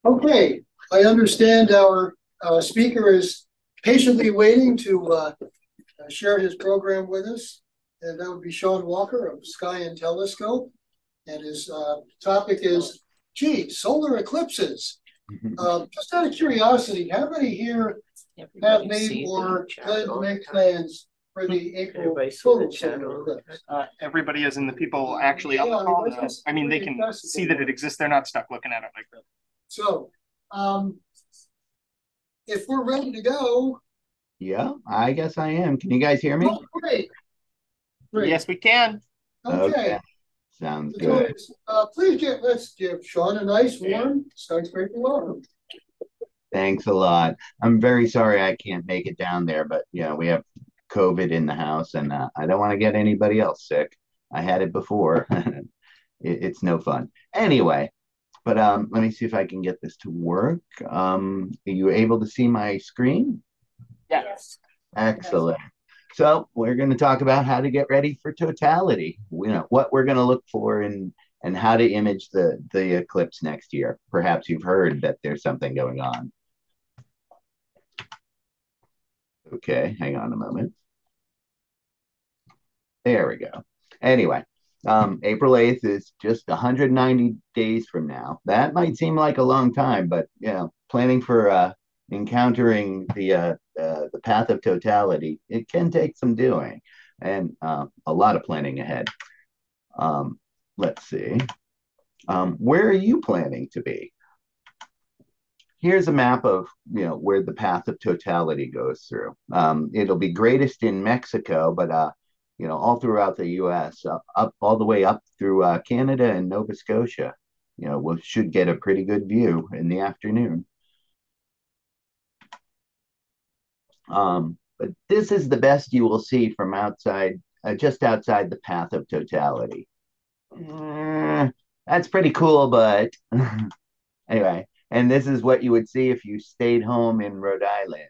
Okay, I understand our speaker is patiently waiting to share his program with us, and that would be Sean Walker of Sky and Telescope, and his topic is, gee, solar eclipses. Just out of curiosity, how many here have made or plan to make plans for the April total solar eclipse? Everybody, as in the people actually on the call. I mean, they can see that it exists. They're not stuck looking at it like that. So, if we're ready to go. Yeah, I guess I am. Can you guys hear me? Oh, great. Yes, we can. Okay. Sounds good. Let's give Sean a nice, warm, skyscraper welcome. Thanks a lot. I'm very sorry I can't make it down there, but we have COVID in the house, and I don't want to get anybody else sick. I had it before. It's no fun. Anyway, but let me see if I can get this to work. Are you able to see my screen? Yes. Excellent. So we're going to talk about how to get ready for totality. What we're going to look for and how to image the eclipse next year. Perhaps you've heard that there's something going on. Okay, hang on a moment. There we go. Anyway, April 8th is just 190 days from now. That might seem like a long time, but planning for encountering the path of totality, it can take some doing and a lot of planning ahead. Let's see. Where are you planning to be? Here's a map of where the path of totality goes through. It'll be greatest in Mexico, but all throughout the U.S., up all the way up through Canada and Nova Scotia. We should get a pretty good view in the afternoon. But this is the best you will see from outside, just outside the path of totality. That's pretty cool, but anyway. And this is what you would see if you stayed home in Rhode Island.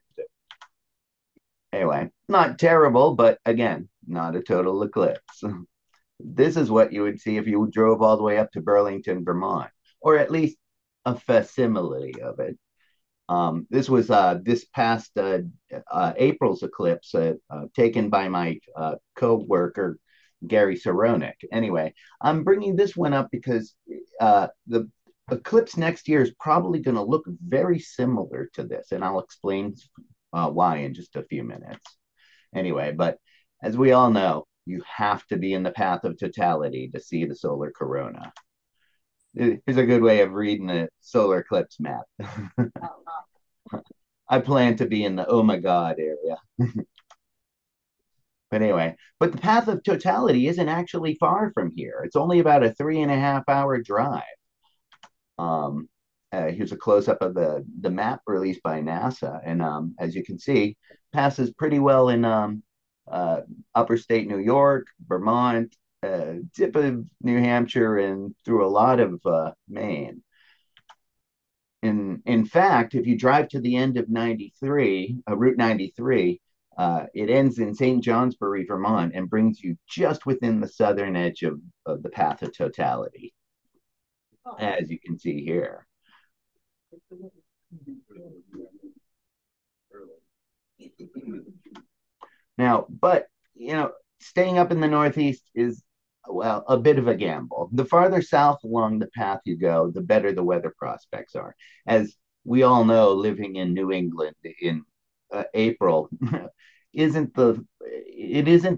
Anyway, not terrible, but again, not a total eclipse. This is what you would see if you drove all the way up to Burlington, Vermont, or at least a facsimile of it. This was this past April's eclipse taken by my co-worker, Gary Saronic. Anyway, I'm bringing this one up because the eclipse next year is probably going to look very similar to this, and I'll explain why in just a few minutes. Anyway, but as we all know, you have to be in the path of totality to see the solar corona. Here's a good way of reading a solar eclipse map. I plan to be in the oh my god area. But anyway, but the path of totality isn't actually far from here. It's only about a 3.5-hour drive. Here's a close-up of the map released by NASA, and as you can see, passes pretty well in upper state New York, Vermont, tip of New Hampshire, and through a lot of Maine. In fact, if you drive to the end of Route 93, it ends in St. Johnsbury, Vermont, and brings you just within the southern edge of the path of totality, as you can see here. Now, but staying up in the Northeast is, well, a bit of a gamble. The farther south along the path you go, the better the weather prospects are. As we all know, living in New England in April isn't the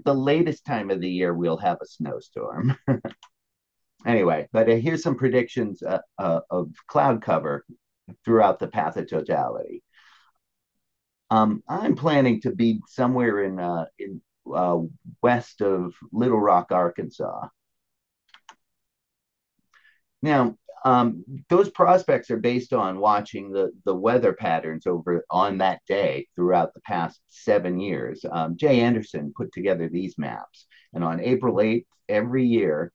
latest time of the year we'll have a snowstorm. Anyway, but here's some predictions of cloud cover throughout the path of totality. I'm planning to be somewhere in west of Little Rock, Arkansas. Now, those prospects are based on watching the weather patterns over on that day throughout the past 7 years. Jay Anderson put together these maps, and on April 8th every year,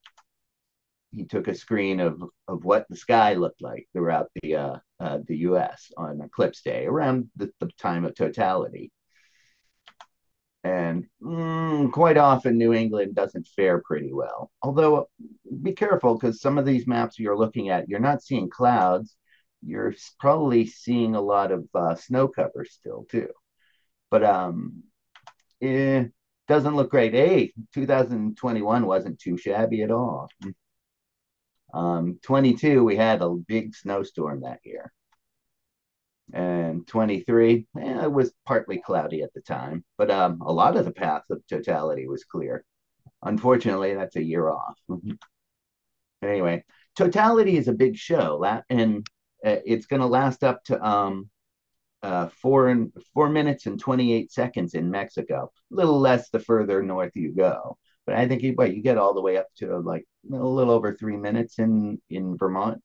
he took a screen of what the sky looked like throughout the U.S. on eclipse day around the time of totality. And quite often, New England doesn't fare pretty well. Although, be careful, because some of these maps you're looking at, you're not seeing clouds, you're probably seeing a lot of snow cover still too. But it doesn't look great. Hey, 2021 wasn't too shabby at all. 22, we had a big snowstorm that year. And 23, it was partly cloudy at the time, but a lot of the path of totality was clear. Unfortunately, that's a year off. Anyway, totality is a big show, and it's going to last up to 4 minutes and 28 seconds in Mexico. A little less the further north you go, but I think you get all the way up to like a little over 3 minutes in Vermont.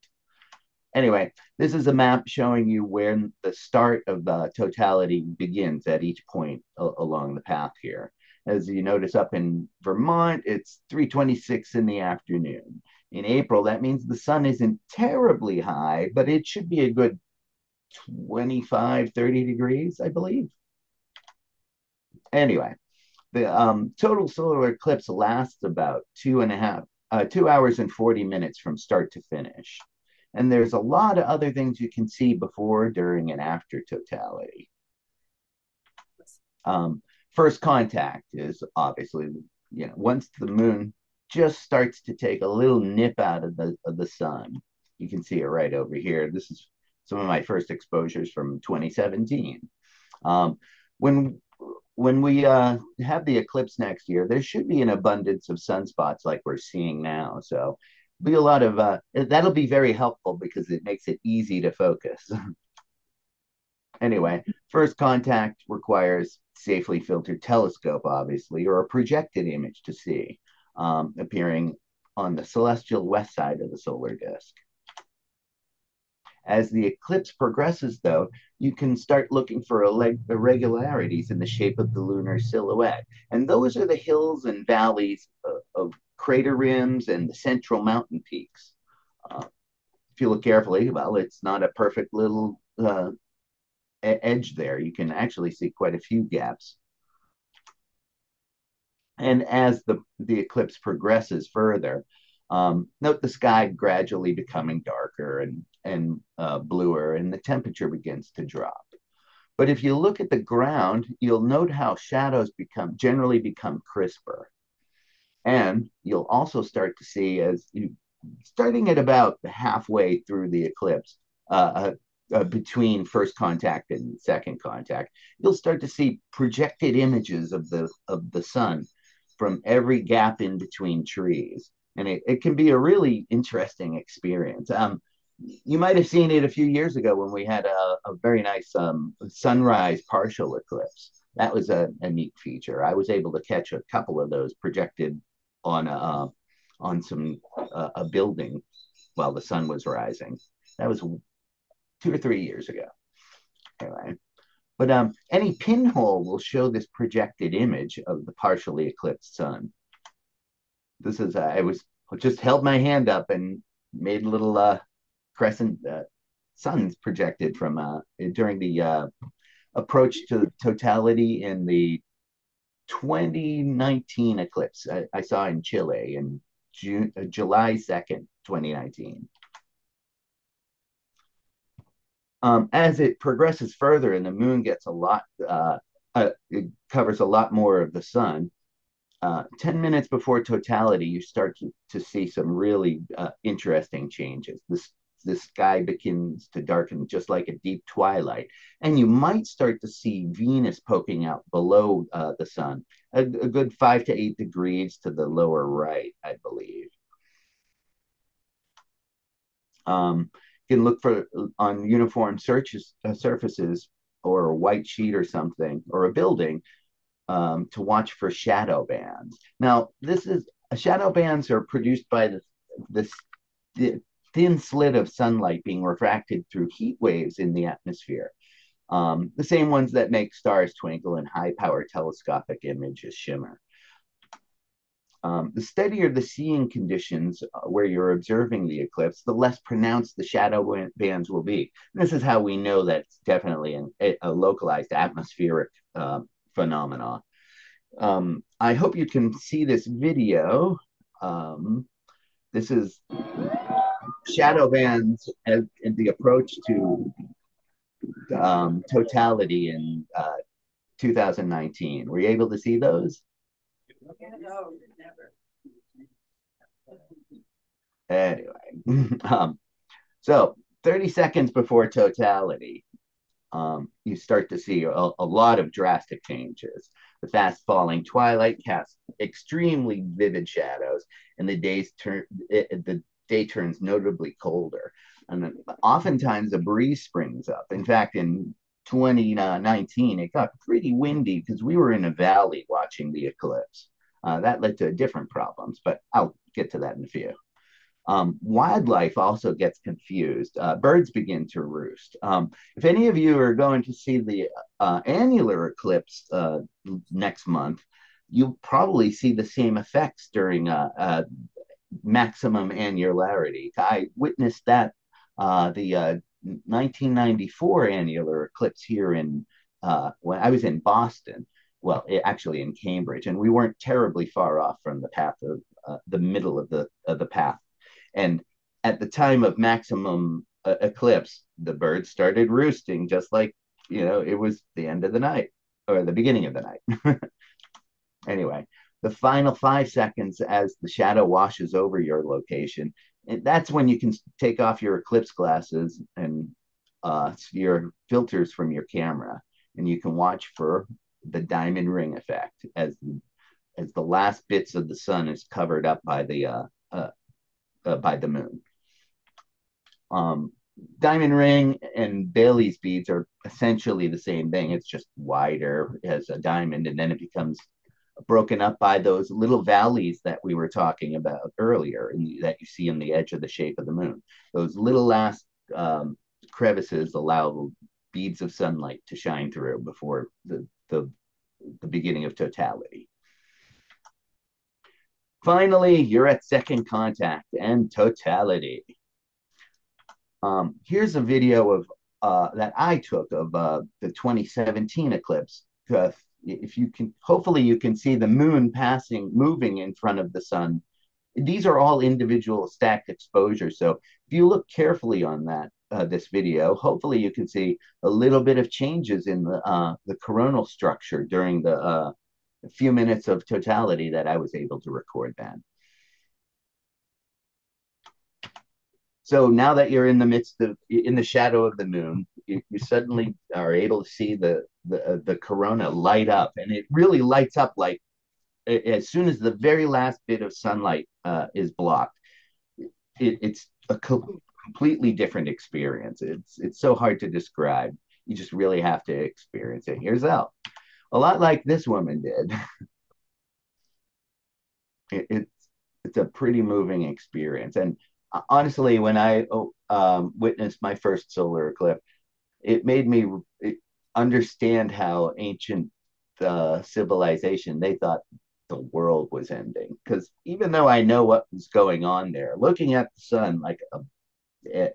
Anyway, this is a map showing you where the start of the totality begins at each point along the path here. As you notice up in Vermont, it's 3:26 in the afternoon. In April, that means the sun isn't terribly high, but it should be a good 25, 30 degrees, I believe. Anyway, the total solar eclipse lasts about 2 hours and 40 minutes from start to finish. And there's a lot of other things you can see before, during, and after totality. First contact is obviously, once the moon just starts to take a little nip out of the sun. You can see it right over here. This is some of my first exposures from 2017. When we have the eclipse next year, there should be an abundance of sunspots like we're seeing now. So be a lot of that'll be very helpful because it makes it easy to focus. Anyway, first contact requires safely filtered telescope, obviously, or a projected image to see, appearing on the celestial west side of the solar disk. As the eclipse progresses, though, you can start looking for irregularities in the shape of the lunar silhouette. And those are the hills and valleys of crater rims and the central mountain peaks. If you look carefully, well, it's not a perfect little edge there. You can actually see quite a few gaps. And as the eclipse progresses further, note the sky gradually becoming darker and bluer, and the temperature begins to drop. But if you look at the ground, you'll note how shadows generally become crisper. And you'll also start to see, starting at about halfway through the eclipse, between first contact and second contact, you'll start to see projected images of the sun from every gap in between trees. And it can be a really interesting experience. You might have seen it a few years ago when we had a very nice sunrise partial eclipse. That was a neat feature. I was able to catch a couple of those projected on a building while the sun was rising. That was 2 or 3 years ago. Anyway, but any pinhole will show this projected image of the partially eclipsed sun. This is I just held my hand up and made little crescent suns projected from during the approach to totality in the 2019 eclipse I saw in Chile in July 2nd, 2019. As it progresses further and the moon gets it covers a lot more of the sun, 10 minutes before totality, you start to see some really interesting changes. The sky begins to darken just like a deep twilight, and you might start to see Venus poking out below the sun, a good 5 to 8 degrees to the lower right, I believe. You can look on uniform surfaces or a white sheet or something, or a building, to watch for shadow bands. Now, shadow bands are produced by the thin slit of sunlight being refracted through heat waves in the atmosphere. The same ones that make stars twinkle and high-power telescopic images shimmer. The steadier the seeing conditions where you're observing the eclipse, the less pronounced the shadow bands will be. And this is how we know that it's definitely a localized atmospheric phenomena. I hope you can see this video. This is shadow bands and the approach to totality in 2019. Were you able to see those? No, never. Anyway, so 30 seconds before totality, you start to see a lot of drastic changes. The fast falling twilight casts extremely vivid shadows, and the day turns notably colder. And then oftentimes a breeze springs up. In fact, in 2019, it got pretty windy because we were in a valley watching the eclipse. That led to different problems, but I'll get to that in a few. Wildlife also gets confused. Birds begin to roost. If any of you are going to see the annular eclipse next month, you'll probably see the same effects during maximum annularity. I witnessed that the 1994 annular eclipse here in when I was in Boston. Well, actually in Cambridge, and we weren't terribly far off from the path of the middle of the path. And at the time of maximum eclipse, the birds started roosting, just like, it was the end of the night or the beginning of the night. Anyway, the final 5 seconds as the shadow washes over your location, and that's when you can take off your eclipse glasses and your filters from your camera, and you can watch for the diamond ring effect as the last bits of the sun is covered up by the moon. Diamond ring and Bailey's beads are essentially the same thing. It's just wider as a diamond, and then it becomes broken up by those little valleys that we were talking about earlier, that you see in the edge of the shape of the moon. Those little last crevices allow beads of sunlight to shine through before the beginning of totality. Finally, you're at second contact and totality. Here's a video of that I took of the 2017 eclipse. If you can, hopefully you can see the moon moving in front of the sun. These are all individual stacked exposures. So if you look carefully on this video, hopefully you can see a little bit of changes in the coronal structure during the few minutes of totality that I was able to record then. So now that you're in the shadow of the moon, you suddenly are able to see the corona light up, and it really lights up like as soon as the very last bit of sunlight is blocked. It's a completely different experience. It's so hard to describe. You just really have to experience it yourself. A lot like this woman did. It's a pretty moving experience. And honestly, when I witnessed my first solar eclipse, it made me understand how ancient civilization, they thought the world was ending. Because even though I know what was going on there, looking at the sun like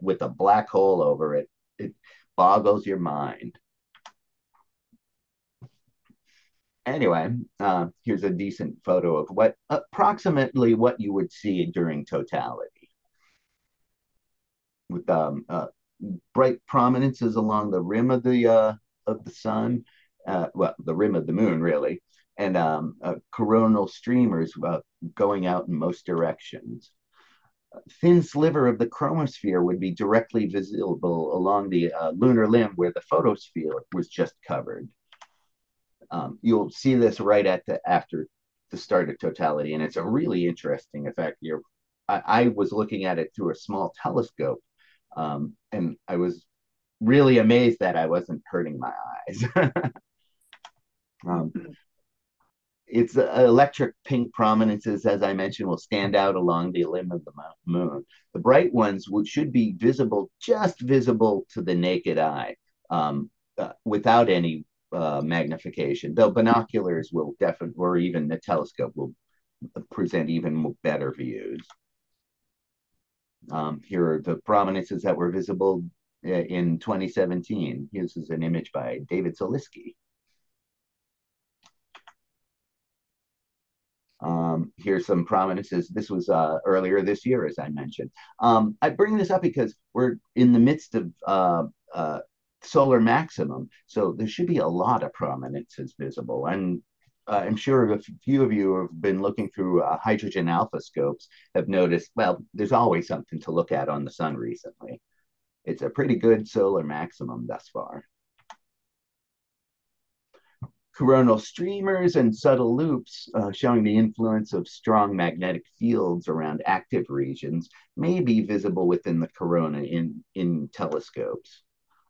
with a black hole over it, it boggles your mind. Anyway, here's a decent photo of approximately what you would see during totality, with bright prominences along the rim of the sun, well, the rim of the moon really, and coronal streamers going out in most directions. A thin sliver of the chromosphere would be directly visible along the lunar limb where the photosphere was just covered. You'll see this right after the start of totality, and it's a really interesting effect. I was looking at it through a small telescope, and I was really amazed that I wasn't hurting my eyes. Its electric pink prominences, as I mentioned, will stand out along the limb of the moon. The bright ones should be just visible to the naked eye, without any magnification, though binoculars will definitely, or even the telescope will present even better views. Here are the prominences that were visible in 2017. This is an image by David Zaliski. Here's some prominences. This was earlier this year, as I mentioned. I bring this up because we're in the midst of solar maximum, so there should be a lot of prominences visible. And I'm sure a few of you who have been looking through hydrogen alpha scopes have noticed, well, there's always something to look at on the sun recently. It's a pretty good solar maximum thus far. Coronal streamers and subtle loops showing the influence of strong magnetic fields around active regions may be visible within the corona in telescopes.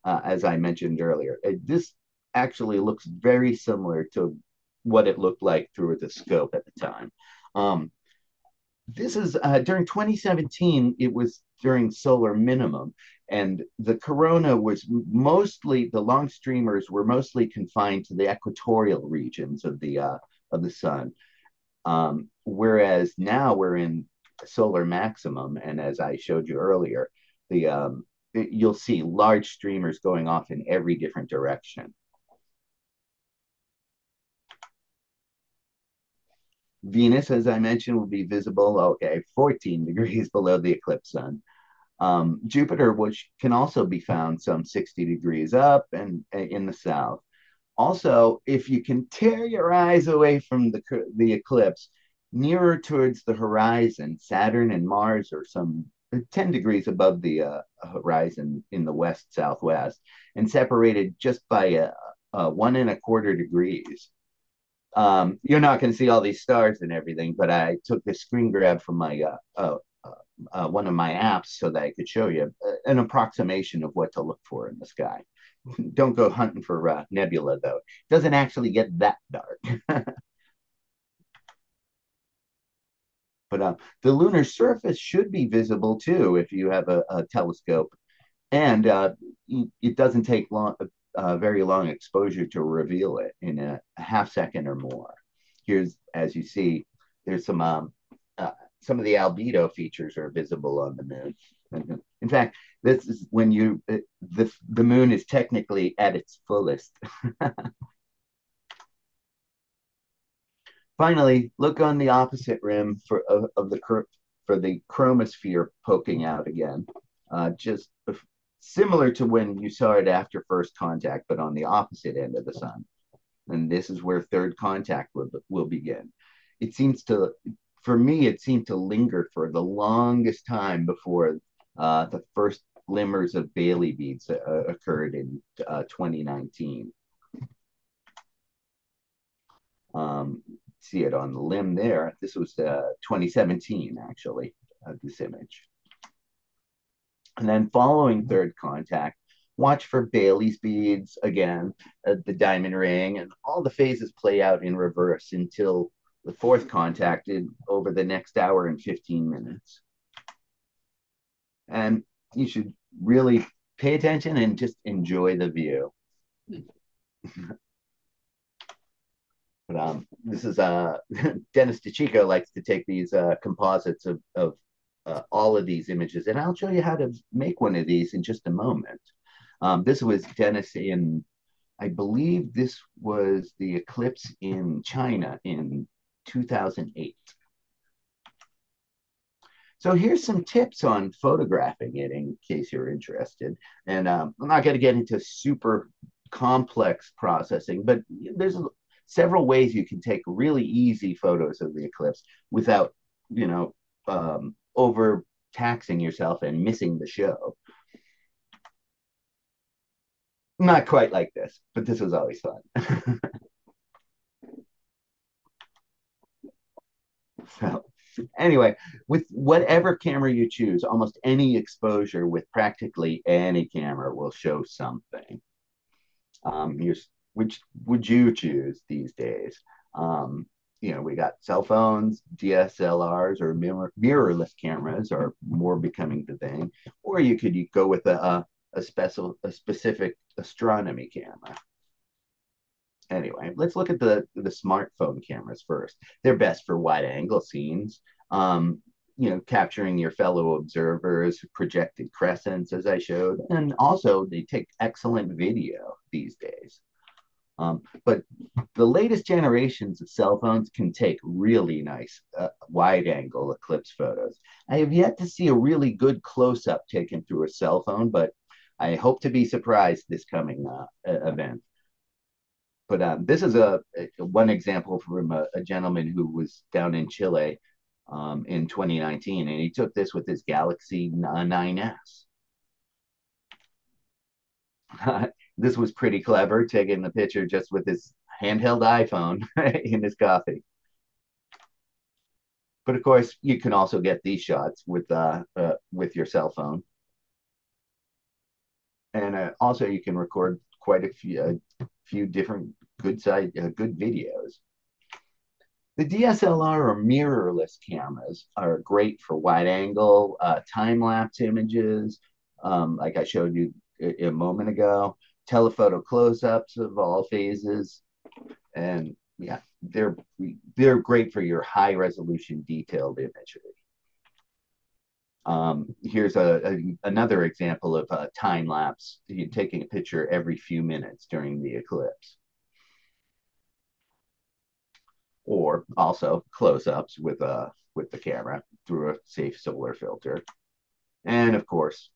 As I mentioned earlier, this actually looks very similar to what it looked like through the scope at the time. This is during 2017, it was during solar minimum, and the corona was mostly, the long streamers were mostly confined to the equatorial regions of the sun. Whereas now we're in solar maximum, and as I showed you earlier, you'll see large streamers going off in every different direction. Venus, as I mentioned, will be visible, okay, 14 degrees below the eclipse sun. Jupiter, which can also be found some 60 degrees up and in the south. Also, if you can tear your eyes away from the eclipse, nearer towards the horizon, Saturn and Mars are some 10 degrees above the horizon in the west-southwest, and separated just by 1.25 degrees. You're not going to see all these stars and everything, but I took this screen grab from my one of my apps so that I could show you an approximation of what to look for in the sky. Don't go hunting for nebula, though. It doesn't actually get that dark. But the lunar surface should be visible, too, if you have a telescope. And it doesn't take very long exposure to reveal it in a half second or more. Here's, as you see, there's some of the albedo features are visible on the moon. In fact, this is when the moon is technically at its fullest. Finally, look on the opposite rim for the chromosphere poking out again, just similar to when you saw it after first contact, but on the opposite end of the sun. And this is where third contact will begin. It seems to, for me, it seemed to linger for the longest time before the first glimmers of Bailey beads occurred in 2019. See it on the limb there. This was 2017, actually, this image. And then following third contact, watch for Bailey's beads again, the diamond ring, and all the phases play out in reverse until the fourth contact over the next hour and 15 minutes. And you should really pay attention and just enjoy the view. But this is Dennis DeChico likes to take these composites of all of these images, and I'll show you how to make one of these in just a moment. This was Dennis in, I believe this was the eclipse in China in 2008. So here's some tips on photographing it in case you're interested. And I'm not going to get into super complex processing, but there's several ways you can take really easy photos of the eclipse without, overtaxing yourself and missing the show. Not quite like this, but this was always fun. So anyway, with whatever camera you choose, almost any exposure with practically any camera will show something. Which would you choose these days? We got cell phones, DSLRs, or mirrorless cameras are more becoming the thing. Or you could go with a specific astronomy camera. Anyway, let's look at the smartphone cameras first. They're best for wide angle scenes, capturing your fellow observers, projected crescents, as I showed, and also they take excellent video these days. But the latest generations of cell phones can take really nice wide angle eclipse photos. I have yet to see a really good close up taken through a cell phone, but I hope to be surprised this coming event. But this is one example from a gentleman who was down in Chile in 2019, and he took this with his Galaxy 9S. This was pretty clever, taking the picture just with his handheld iPhone in his coffee. But of course, you can also get these shots with your cell phone, and also you can record quite a few different good videos. The DSLR or mirrorless cameras are great for wide angle, time-lapse images, like I showed you a moment ago, telephoto close-ups of all phases, and yeah, they're great for your high-resolution detailed imagery. Here's another example of a time-lapse. You're taking a picture every few minutes during the eclipse. Or also close-ups with the camera through a safe solar filter. And of course,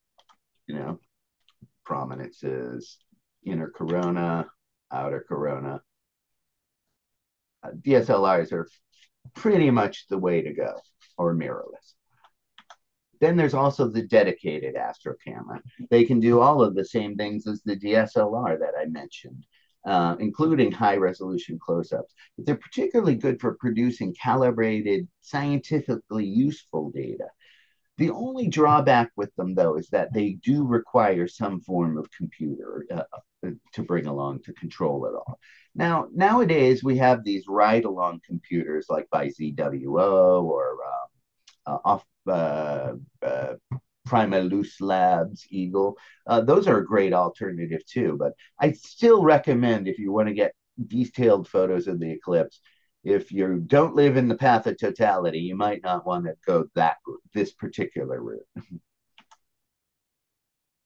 prominences, inner corona, outer corona. DSLRs are pretty much the way to go, or mirrorless. Then there's also the dedicated astro camera. They can do all of the same things as the DSLR that I mentioned, including high-resolution close-ups. But they're particularly good for producing calibrated, scientifically useful data. The only drawback with them, though, is that they do require some form of computer to bring along to control it all. Now, nowadays, we have these ride-along computers like by ZWO or Primalus Labs, Eagle. Those are a great alternative too, but I still recommend, if you want to get detailed photos of the eclipse, if you don't live in the path of totality, you might not want to go this particular route.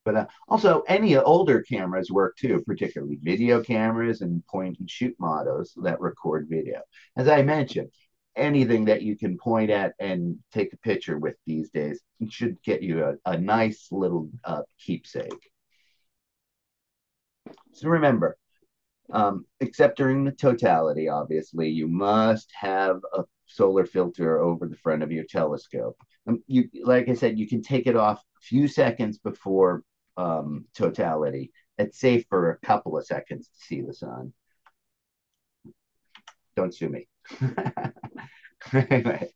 But also, any older cameras work too, particularly video cameras and point and shoot models that record video. As I mentioned, anything that you can point at and take a picture with these days should get you a nice little keepsake. So remember, except during the totality, obviously, you must have a solar filter over the front of your telescope. Like I said, you can take it off a few seconds before totality. It's safe for a couple of seconds to see the sun. Don't sue me. Anyway,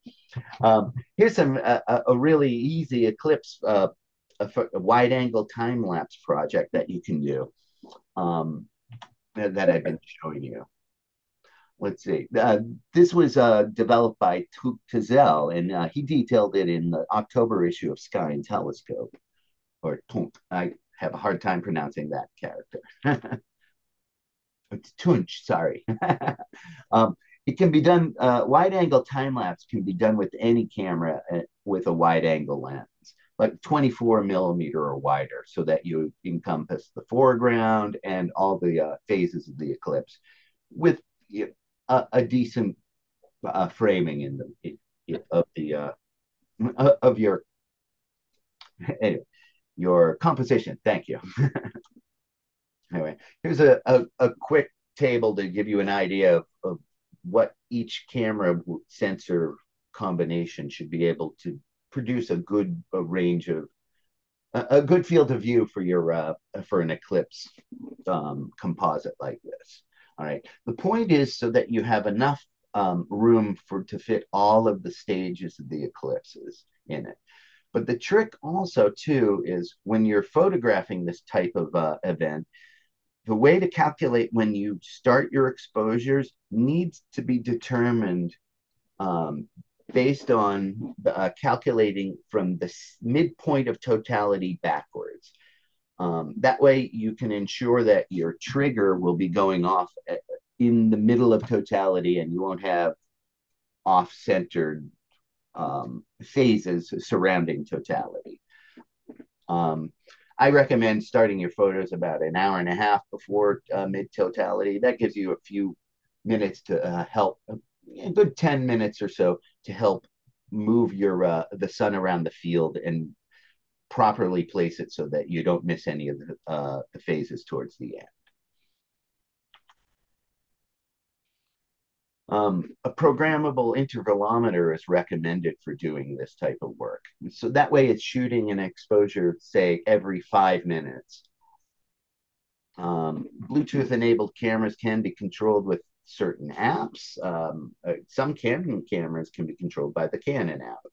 here's a really easy eclipse, a wide angle time lapse project that you can do that I've been showing you. Let's see. This was developed by Tuzel, and he detailed it in the October issue of Sky and Telescope, or Tunk. I have a hard time pronouncing that character. It's Tunch, sorry. It can be done, wide angle time lapse can be done with any camera with a wide angle lens, like 24 millimeter or wider, so that you encompass the foreground and all the phases of the eclipse with a decent framing of your anyway, your composition. Thank you. Anyway, here's a quick table to give you an idea of what each camera sensor combination should be able to produce a good range of a good field of view for your for an eclipse composite like this. All right. The point is so that you have enough room to fit all of the stages of the eclipses in it. But the trick also too is when you're photographing this type of event, the way to calculate when you start your exposures needs to be determined based on calculating from the midpoint of totality backwards. That way you can ensure that your trigger will be going off in the middle of totality and you won't have off-centered phases surrounding totality. I recommend starting your photos about an hour and a half before mid-totality. That gives you a few minutes to help, a good 10 minutes or so to help move your the sun around the field and properly place it so that you don't miss any of the phases towards the end. A programmable intervalometer is recommended for doing this type of work. So that way it's shooting an exposure, say, every 5 minutes. Bluetooth-enabled cameras can be controlled with certain apps. Some Canon cameras can be controlled by the Canon app,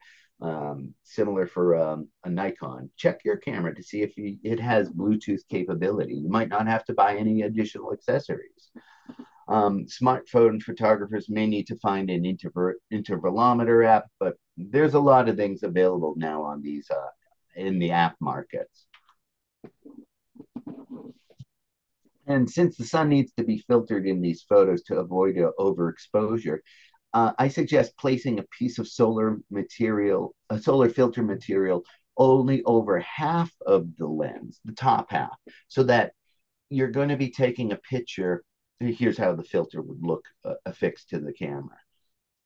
similar for a Nikon. Check your camera to see if it has Bluetooth capability. You might not have to buy any additional accessories. Smartphone photographers may need to find an intervalometer app, but there's a lot of things available now on these in the app markets. And since the sun needs to be filtered in these photos to avoid overexposure, I suggest placing a piece of solar filter material only over half of the lens, the top half, so that you're going to be taking a picture. Here's how the filter would look affixed to the camera.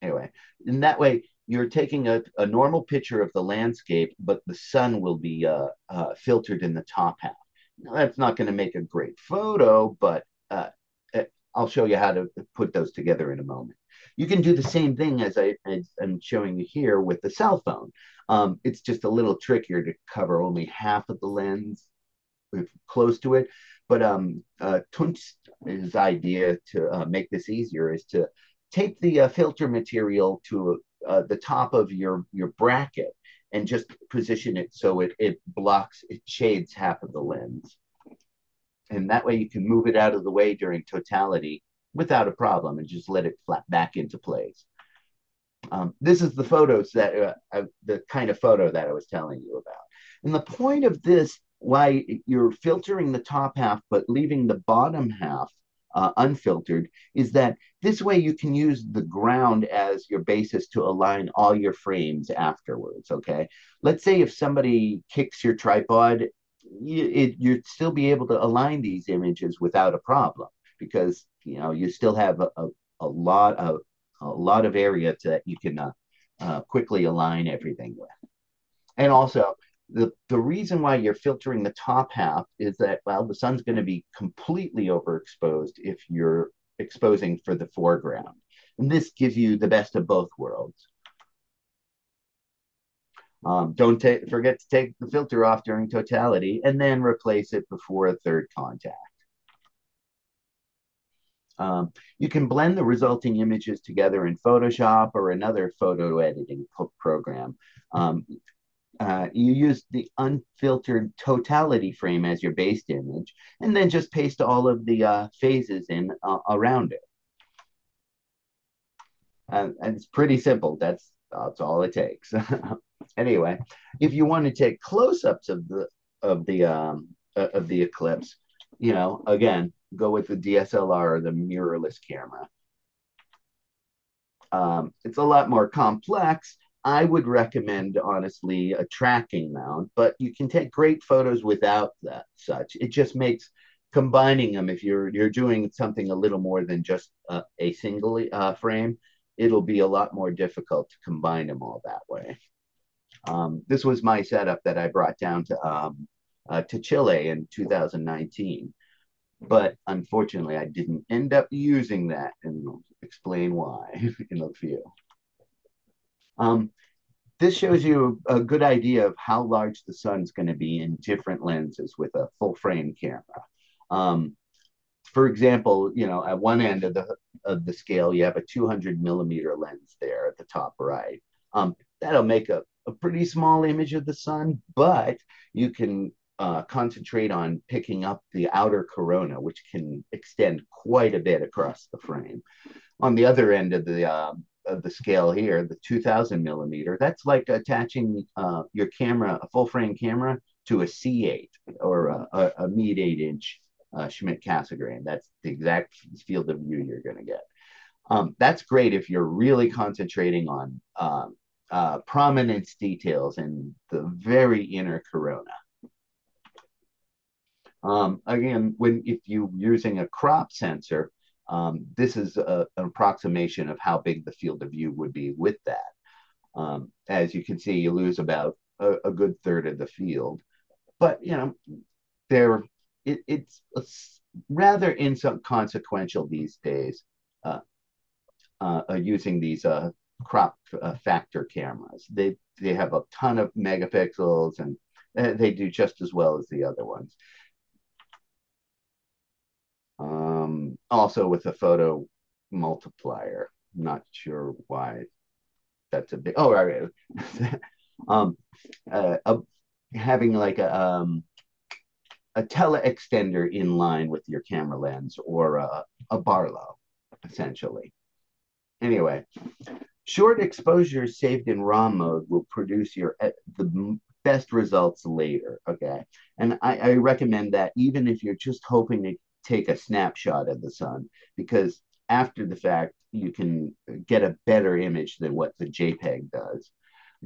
Anyway, in that way, you're taking a normal picture of the landscape, but the sun will be filtered in the top half. Now, that's not going to make a great photo, but I'll show you how to put those together in a moment. You can do the same thing as I'm showing you here with the cell phone. It's just a little trickier to cover only half of the lens close to it. But Tunst's idea to make this easier is to tape the filter material to the top of your bracket and just position it so it shades half of the lens. And that way you can move it out of the way during totality without a problem and just let it flat back into place. This is the photos that the kind of photo that I was telling you about. And the point of this, why you're filtering the top half but leaving the bottom half unfiltered, is that this way you can use the ground as your basis to align all your frames afterwards, okay? Let's say if somebody kicks your tripod, you'd still be able to align these images without a problem, because you still have a lot of area that you can quickly align everything with. And also, the reason why you're filtering the top half is that, well, the sun's going to be completely overexposed if you're exposing for the foreground. And this gives you the best of both worlds. Don't forget to take the filter off during totality and then replace it before a third contact. You can blend the resulting images together in Photoshop or another photo editing program. You use the unfiltered totality frame as your base image, and then just paste all of the phases in around it. And it's pretty simple. That's all it takes. Anyway, if you want to take close-ups of the eclipse, again, go with the DSLR or the mirrorless camera. It's a lot more complex. I would recommend, honestly, a tracking mount, but you can take great photos without that such. It just makes combining them, if you're doing something a little more than just a single frame, it'll be a lot more difficult to combine them all that way. This was my setup that I brought down to Chile in 2019. But unfortunately, I didn't end up using that, and I'll explain why in a few. This shows you a good idea of how large the sun's going to be in different lenses with a full frame camera. For example, at one end of the scale, you have a 200 millimeter lens there at the top right. That'll make a pretty small image of the sun, but you can concentrate on picking up the outer corona, which can extend quite a bit across the frame. On the other end of the scale here, the 2000 millimeter, that's like attaching your camera, a full frame camera, to a C8 or a mid 8-inch Schmidt Cassegrain. That's the exact field of view you're going to get. That's great if you're really concentrating on prominence details in the very inner corona. Again, if you're using a crop sensor, this is an approximation of how big the field of view would be with that. As you can see, you lose about a good third of the field. But, it's rather inconsequential these days using these crop factor cameras. They have a ton of megapixels, and they do just as well as the other ones. Also with a photo multiplier. Not sure why that's a big. Oh, right. Having like a tele-extender in line with your camera lens, or a Barlow, essentially. Anyway, short exposures saved in RAW mode will produce the best results later, okay? And I recommend that even if you're just hoping to take a snapshot of the sun, because after the fact, you can get a better image than what the JPEG does.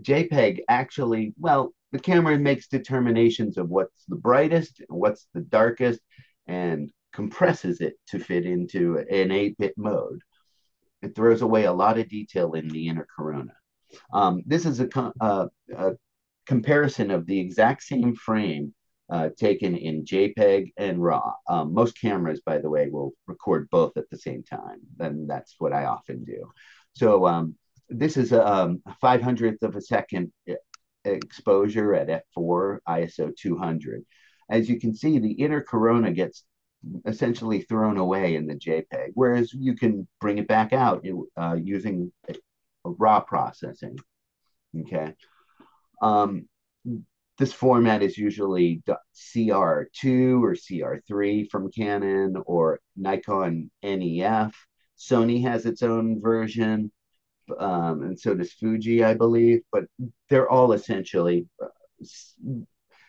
JPEG actually, well, the camera makes determinations of what's the brightest and what's the darkest and compresses it to fit into an 8-bit mode. It throws away a lot of detail in the inner corona. This is a comparison of the exact same frame taken in JPEG and RAW. Most cameras, by the way, will record both at the same time, and that's what I often do. So this is a 500th of a second exposure at f4, ISO 200. As you can see, the inner corona gets essentially thrown away in the JPEG, whereas you can bring it back out using RAW processing. Okay. This format is usually CR2 or CR3 from Canon, or Nikon NEF. Sony has its own version, and so does Fuji, I believe, but they're all essentially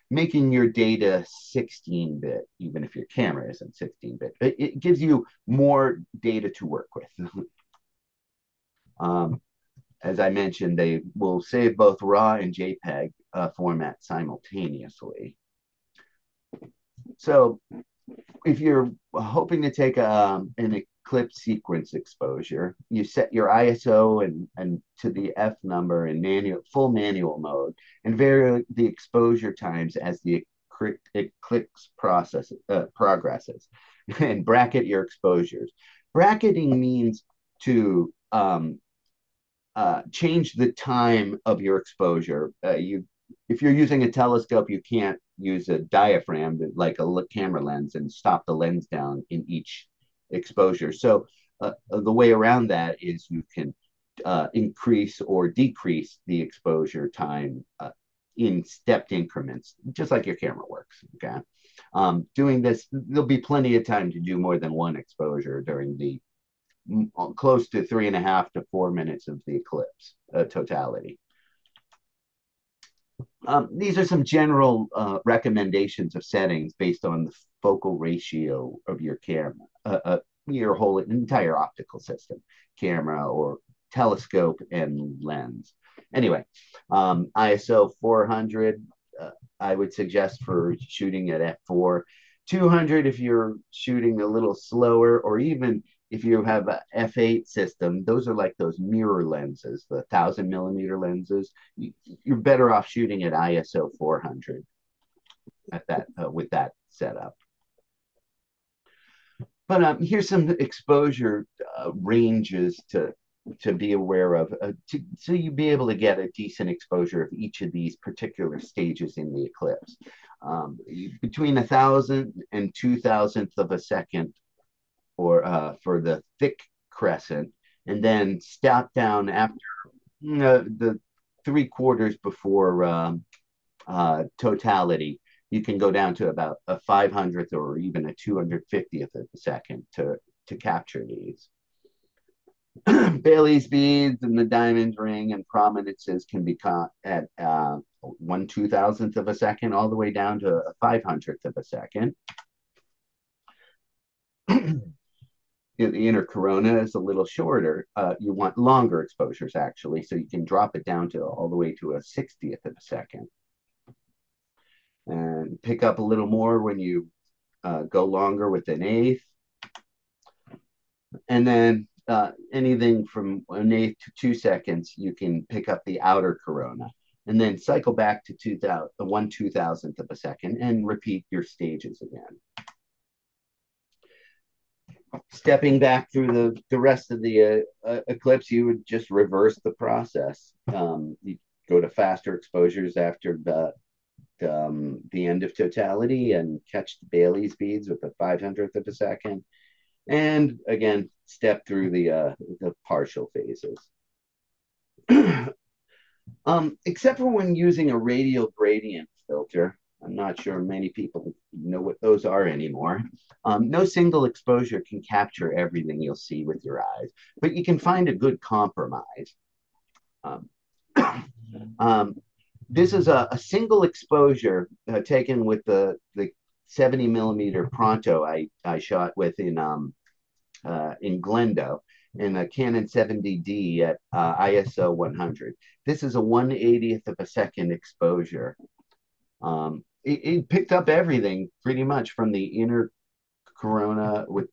making your data 16-bit, even if your camera isn't 16-bit. It gives you more data to work with. As I mentioned, they will save both RAW and JPEG format simultaneously. So if you're hoping to take an eclipse sequence exposure, you set your ISO and to the F number in full manual mode, and vary the exposure times as the eclipse progresses, and bracket your exposures. Bracketing means to change the time of your exposure. If you're using a telescope, you can't use a diaphragm like a camera lens and stop the lens down in each exposure. So the way around that is you can increase or decrease the exposure time in stepped increments, just like your camera works. Okay. Doing this, there'll be plenty of time to do more than one exposure during the close to 3.5 to 4 minutes of the eclipse totality. These are some general recommendations of settings based on the focal ratio of your camera, your whole entire optical system, camera or telescope and lens. Anyway, ISO 400, I would suggest for shooting at f4, 200 if you're shooting a little slower, or even if you have a f8 system. Those are like those mirror lenses, the 1,000mm lenses. You're better off shooting at ISO 400 at that with that setup. But here's some exposure ranges to be aware of, so you be able to get a decent exposure of each of these particular stages in the eclipse. Between 1,000 and 2,000th of a second, or for the thick crescent, and then step down after the 3/4 before totality. You can go down to about a 500th or even a 250th of a second to capture these. Bailey's beads and the diamond ring and prominences can be caught at 1/2000th of a second, all the way down to a 500th of a second. The inner corona is a little shorter. You want longer exposures, actually, so you can drop it down to all the way to a 60th of a second. And pick up a little more when you go longer with an eighth. And then anything from an eighth to 2 seconds, you can pick up the outer corona. And then cycle back to 1/2000th of a second and repeat your stages again. Stepping back through the rest of the eclipse, you would just reverse the process. You go to faster exposures after the end of totality and catch the Bailey speeds with a 500th of a second. And again, step through the partial phases. Except for when using a radial gradient filter. I'm not sure many people know what those are anymore. No single exposure can capture everything you'll see with your eyes, but you can find a good compromise. This is a single exposure taken with the 70 millimeter pronto I shot with in Glendo in a Canon 70D at ISO 100. This is a 1/80th of a second exposure. It picked up everything pretty much from the inner corona with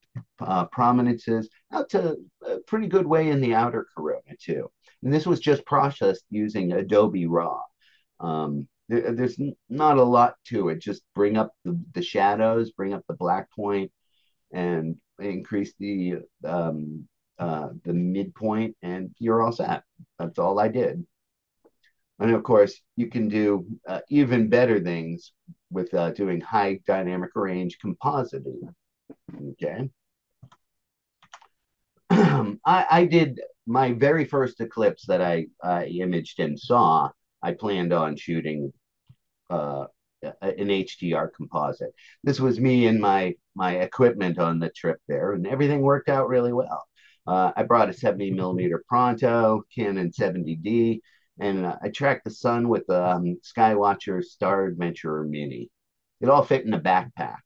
prominences out to a pretty good way in the outer corona too. And this was just processed using Adobe RAW. There's not a lot to it. Just bring up the shadows, bring up the black point, and increase the midpoint, and you're all set. That's all I did. And of course, you can do even better things with doing high dynamic range compositing. Okay. I did my very first eclipse that I imaged and saw. I planned on shooting an HDR composite. This was me and my equipment on the trip there, and everything worked out really well. I brought a 70 millimeter pronto, Canon 70D, and I tracked the sun with the Skywatcher Star Adventurer Mini. It all fit in a backpack.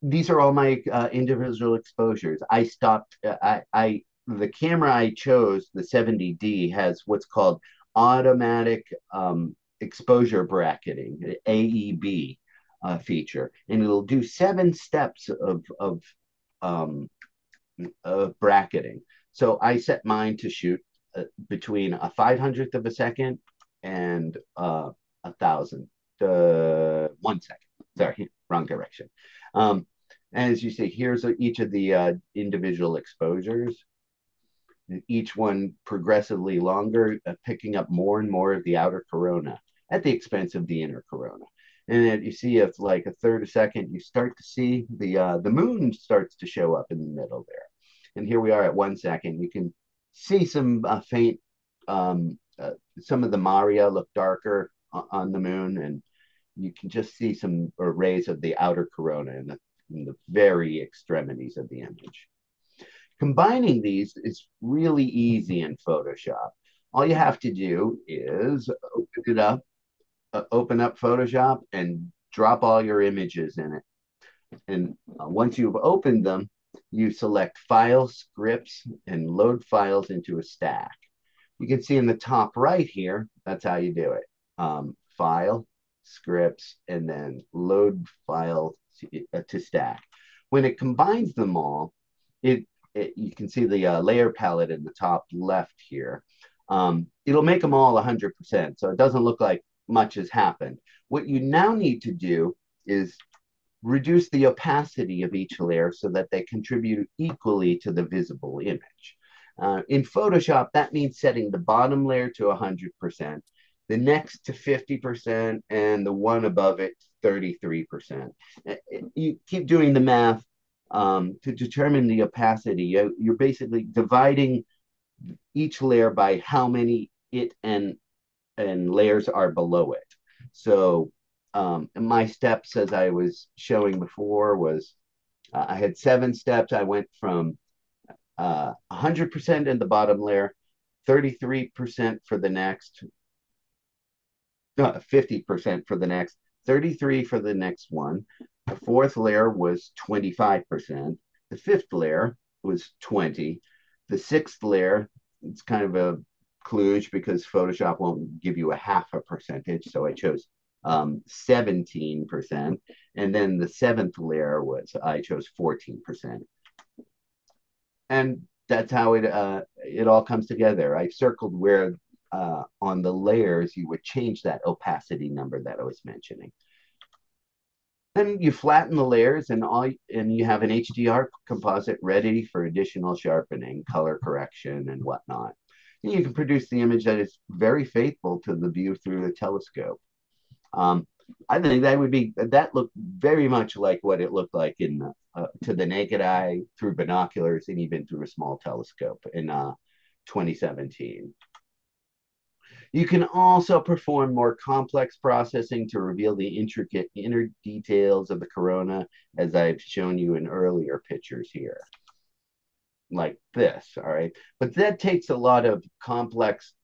These are all my individual exposures. I stopped, the camera I chose, the 70D, has what's called automatic exposure bracketing, AEB feature, and it'll do 7 steps of bracketing. So I set mine to shoot between a 500th of a second and 1,000, 1 second. Sorry, wrong direction. And as you see, here's each of the individual exposures. Each one progressively longer, picking up more and more of the outer corona at the expense of the inner corona. And then you see it's like a third a second, you start to see the moon starts to show up in the middle there. And here we are at 1 second. You can see some faint, some of the Maria look darker on the moon, and you can just see some rays of the outer corona in the very extremities of the image. Combining these is really easy in Photoshop. All you have to do is open up Photoshop and drop all your images in it. And once you've opened them, you select File, Scripts, and load files into a stack. You can see in the top right here, that's how you do it. File, Scripts, and then load file to stack. When it combines them all, you can see the layer palette in the top left here. It'll make them all 100%, so it doesn't look like much has happened. What you now need to do is reduce the opacity of each layer so that they contribute equally to the visible image. In Photoshop, that means setting the bottom layer to 100%, the next to 50%, and the one above it 33%. You keep doing the math to determine the opacity. You're basically dividing each layer by how many it and layers are below it. So my steps, as I was showing before, was I had 7 steps. I went from 100% in the bottom layer, 33% for the next, 50% for the next, 33 for the next one. The 4th layer was 25%. The 5th layer was 20. The 6th layer, it's kind of a kludge because Photoshop won't give you a half a percentage, so I chose 17%. And then the seventh layer I chose 14%. And that's how it all comes together. I circled where on the layers you would change that opacity number that I was mentioning. Then you flatten the layers and you have an HDR composite ready for additional sharpening, color correction, and whatnot. And you can produce the image that is very faithful to the view through the telescope. I think that looked very much like what it looked like to the naked eye, through binoculars, and even through a small telescope in 2017. You can also perform more complex processing to reveal the intricate inner details of the corona, as I've shown you in earlier pictures here, like this, all right? But that takes a lot of complex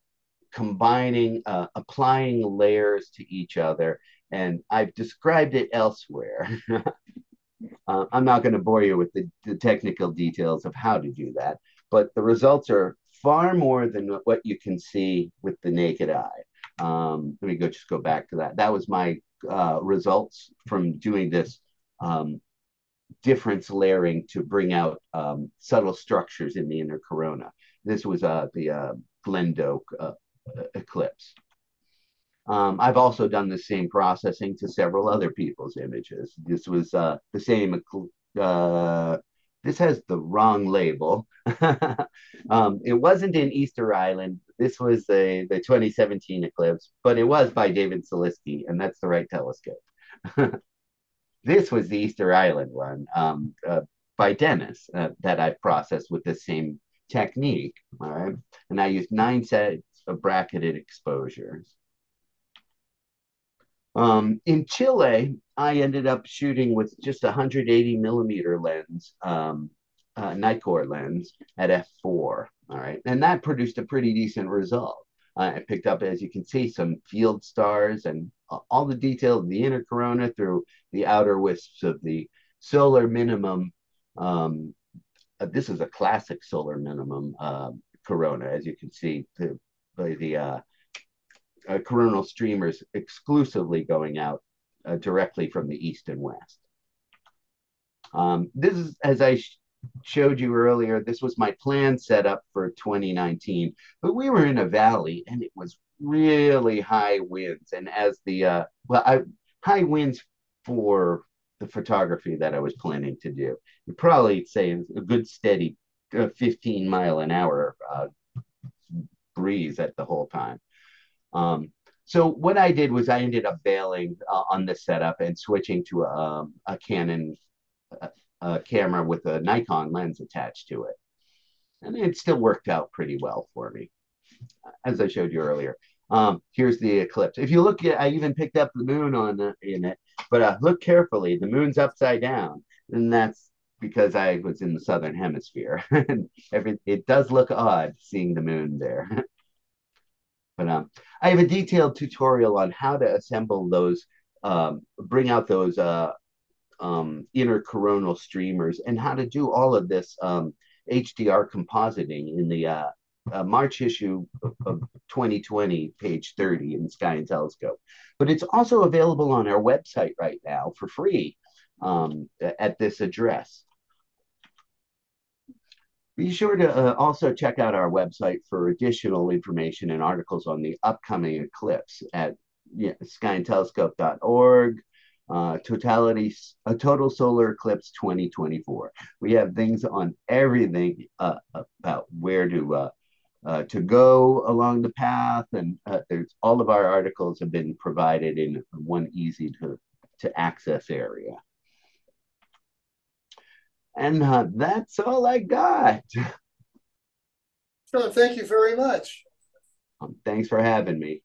combining, applying layers to each other, and I've described it elsewhere. I'm not going to bore you with the technical details of how to do that, but the results are far more than what you can see with the naked eye. Let me just go back to that. That was my results from doing this difference layering to bring out subtle structures in the inner corona. This was the Glendo eclipse. I've also done the same processing to several other people's images. This was the same. This has the wrong label. It wasn't in Easter Island. This was the 2017 eclipse, but it was by David Saliski, and that's the right telescope. This was the Easter Island one by Dennis that I've processed with the same technique. All right, and I used 9 sets of bracketed exposures. In Chile, I ended up shooting with just a 180 millimeter lens, Nikkor lens at f4. All right, and that produced a pretty decent result. I picked up, as you can see, some field stars and all the detail of the inner corona through the outer wisps of the solar minimum. This is a classic solar minimum corona, as you can see, by the coronal streamers exclusively going out directly from the east and west. This is, as I showed you earlier, this was my planned setup for 2019, but we were in a valley and it was really high winds. And as the, high winds for the photography that I was planning to do, you'd probably say a good steady 15-mile-an-hour breeze at the whole time. So what I did was I ended up bailing on the setup and switching to a Canon camera with a Nikon lens attached to it. And it still worked out pretty well for me, as I showed you earlier. Here's the eclipse. If you look at, I even picked up the moon in it, but look carefully, the moon's upside down. And that's because I was in the southern hemisphere. And it does look odd seeing the moon there. But I have a detailed tutorial on how to assemble those, bring out those inner coronal streamers, and how to do all of this HDR compositing in the March issue of 2020, page 30 in Sky and Telescope. But it's also available on our website right now for free at this address. Be sure to also check out our website for additional information and articles on the upcoming eclipse at skyandtelescope.org. Totality, a total solar eclipse 2024. We have things on everything about where to go along the path, and there's all of our articles have been provided in one easy to access area. And that's all I got. Sean, thank you very much. Thanks for having me.